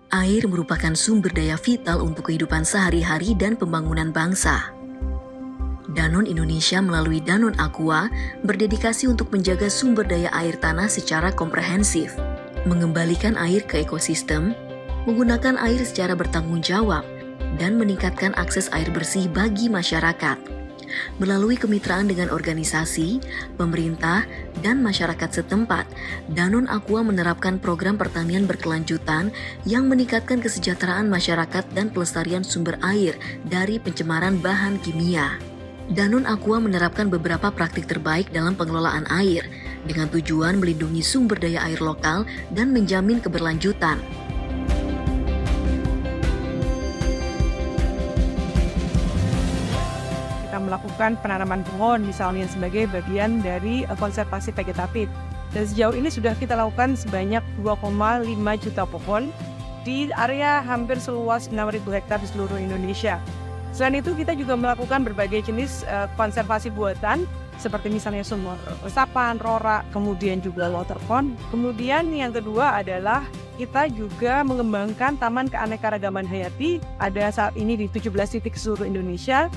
Air merupakan sumber daya vital untuk kehidupan sehari-hari dan pembangunan bangsa. Danone Indonesia melalui Danone Aqua berdedikasi untuk menjaga sumber daya air tanah secara komprehensif, mengembalikan air ke ekosistem, menggunakan air secara bertanggung jawab, dan meningkatkan akses air bersih bagi masyarakat. Melalui kemitraan dengan organisasi, pemerintah, dan masyarakat setempat, Danone Aqua menerapkan program pertanian berkelanjutan yang meningkatkan kesejahteraan masyarakat dan pelestarian sumber air dari pencemaran bahan kimia. Danone Aqua menerapkan beberapa praktik terbaik dalam pengelolaan air, dengan tujuan melindungi sumber daya air lokal dan menjamin keberlanjutan. Melakukan penanaman pohon misalnya sebagai bagian dari konservasi vegetatif. Dan sejauh ini sudah kita lakukan sebanyak 2,5 juta pohon di area hampir seluas 6.000 hektar di seluruh Indonesia. Selain itu kita juga melakukan berbagai jenis konservasi buatan seperti misalnya sumur resapan, rora, kemudian juga water pond. Kemudian yang kedua adalah kita juga mengembangkan taman keanekaragaman hayati, ada saat ini di 17 titik seluruh Indonesia.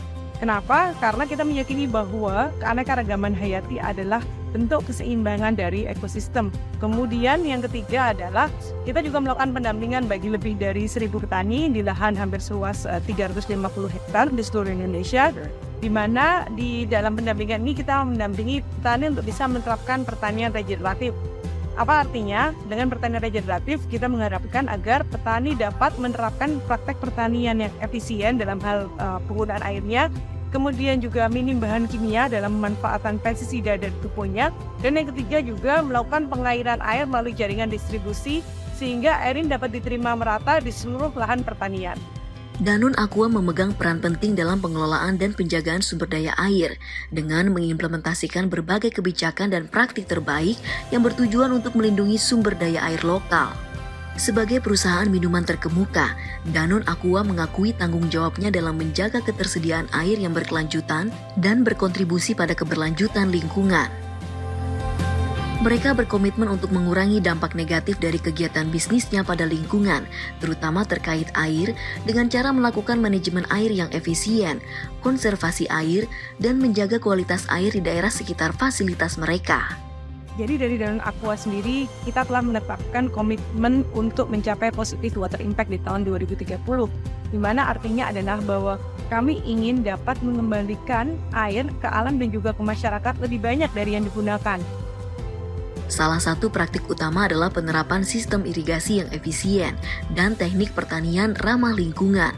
Kenapa? Karena kita meyakini bahwa keanekaragaman hayati adalah bentuk keseimbangan dari ekosistem. Kemudian yang ketiga adalah kita juga melakukan pendampingan bagi lebih dari 1.000 petani di lahan hampir seluas 350 hektar di seluruh Indonesia, di mana di dalam pendampingan ini kita mendampingi petani untuk bisa menerapkan pertanian regeneratif. Apa artinya? Dengan pertanian regeneratif, kita mengharapkan agar petani dapat menerapkan praktek pertanian yang efisien dalam hal penggunaan airnya, kemudian juga minim bahan kimia dalam pemanfaatan pestisida dan pupuknya, dan yang ketiga juga melakukan pengairan air melalui jaringan distribusi sehingga air ini dapat diterima merata di seluruh lahan pertanian. Danone Aqua memegang peran penting dalam pengelolaan dan penjagaan sumber daya air dengan mengimplementasikan berbagai kebijakan dan praktik terbaik yang bertujuan untuk melindungi sumber daya air lokal. Sebagai perusahaan minuman terkemuka, Danone Aqua mengakui tanggung jawabnya dalam menjaga ketersediaan air yang berkelanjutan dan berkontribusi pada keberlanjutan lingkungan. Mereka berkomitmen untuk mengurangi dampak negatif dari kegiatan bisnisnya pada lingkungan, terutama terkait air, dengan cara melakukan manajemen air yang efisien, konservasi air, dan menjaga kualitas air di daerah sekitar fasilitas mereka. Jadi dari Danone Aqua sendiri, kita telah menetapkan komitmen untuk mencapai positive water impact di tahun 2030, di mana artinya adalah bahwa kami ingin dapat mengembalikan air ke alam dan juga ke masyarakat lebih banyak dari yang digunakan. Salah satu praktik utama adalah penerapan sistem irigasi yang efisien dan teknik pertanian ramah lingkungan.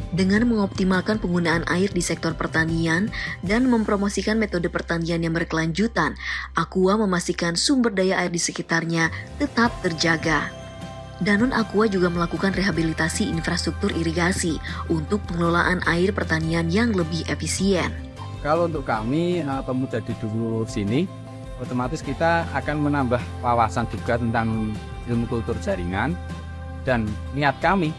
Dengan mengoptimalkan penggunaan air di sektor pertanian dan mempromosikan metode pertanian yang berkelanjutan, Aqua memastikan sumber daya air di sekitarnya tetap terjaga. Danone Aqua juga melakukan rehabilitasi infrastruktur irigasi untuk pengelolaan air pertanian yang lebih efisien. Kalau untuk kami pemuda di dulu sini, otomatis kita akan menambah wawasan juga tentang ilmu kultur jaringan, dan niat kami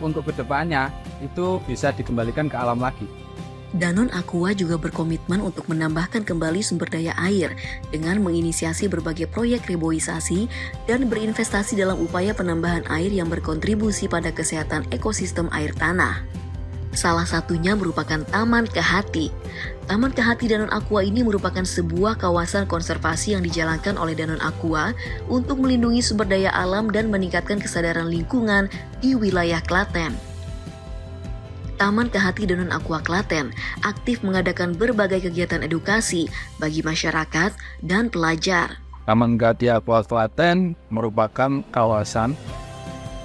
untuk kedepannya itu bisa dikembalikan ke alam lagi. Danone Aqua juga berkomitmen untuk menambahkan kembali sumber daya air dengan menginisiasi berbagai proyek reboisasi dan berinvestasi dalam upaya penambahan air yang berkontribusi pada kesehatan ekosistem air tanah. Salah satunya merupakan Taman Kehati. Taman Kehati Danone Aqua ini merupakan sebuah kawasan konservasi yang dijalankan oleh Danone Aqua untuk melindungi sumber daya alam dan meningkatkan kesadaran lingkungan di wilayah Klaten. Taman Kehati Danone Aqua Klaten aktif mengadakan berbagai kegiatan edukasi bagi masyarakat dan pelajar. Taman Kehati Aqua Klaten merupakan kawasan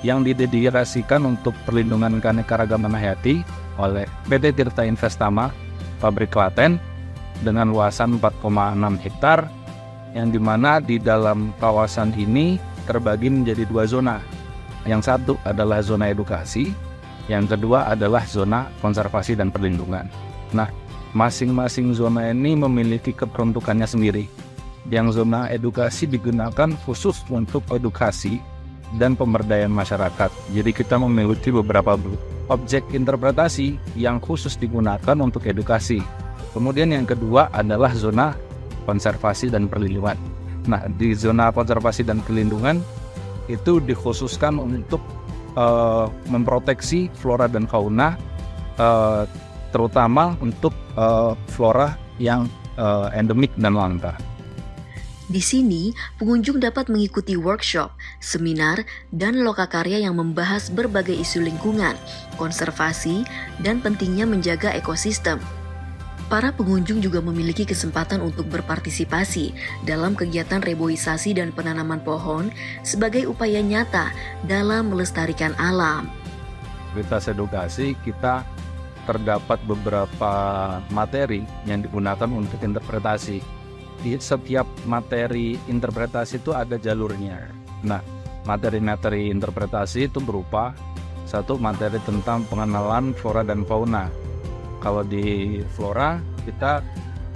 yang didedikasikan untuk perlindungan keanekaragaman hayati oleh PT Tirta Investama Pabrik Klaten dengan luasan 4,6 hektar, yang dimana di dalam kawasan ini terbagi menjadi 2 zona. Yang satu adalah zona edukasi, yang kedua adalah zona konservasi dan perlindungan. Nah, masing-masing zona ini memiliki keperuntukannya sendiri. Yang zona edukasi digunakan khusus untuk edukasi dan pemberdayaan masyarakat. Jadi kita memiliki beberapa objek interpretasi yang khusus digunakan untuk edukasi. Kemudian yang kedua adalah zona konservasi dan perlindungan. Nah, di zona konservasi dan perlindungan itu dikhususkan untuk memproteksi flora dan fauna, terutama untuk flora yang endemik dan langka. Di sini, pengunjung dapat mengikuti workshop, seminar, dan lokakarya yang membahas berbagai isu lingkungan, konservasi, dan pentingnya menjaga ekosistem. Para pengunjung juga memiliki kesempatan untuk berpartisipasi dalam kegiatan reboisasi dan penanaman pohon sebagai upaya nyata dalam melestarikan alam. Lintas edukasi kita terdapat beberapa materi yang digunakan untuk interpretasi. Di setiap materi interpretasi itu ada jalurnya. Nah, materi-materi interpretasi itu berupa satu materi tentang pengenalan flora dan fauna. Kalau di flora kita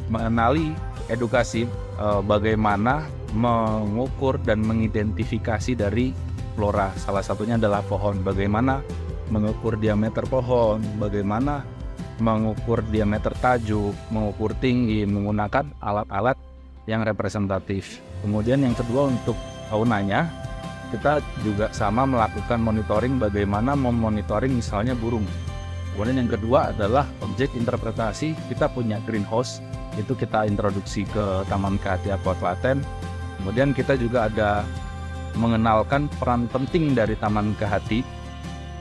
mengenali edukasi bagaimana mengukur dan mengidentifikasi dari flora. Salah satunya adalah pohon. Bagaimana mengukur diameter pohon, bagaimana mengukur diameter tajuk, mengukur tinggi, menggunakan alat-alat yang representatif. Kemudian yang kedua untuk faunanya, kita juga sama melakukan monitoring bagaimana memonitoring misalnya burung. Kemudian yang kedua adalah objek interpretasi. Kita punya greenhouse, itu kita introduksi ke Taman Kehati Aqua Klaten. Kemudian kita juga ada mengenalkan peran penting dari Taman Kehati,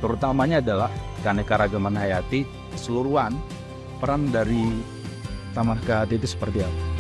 terutamanya adalah keanekaragaman hayati keseluruhan. Peran dari Taman Kehati itu seperti apa?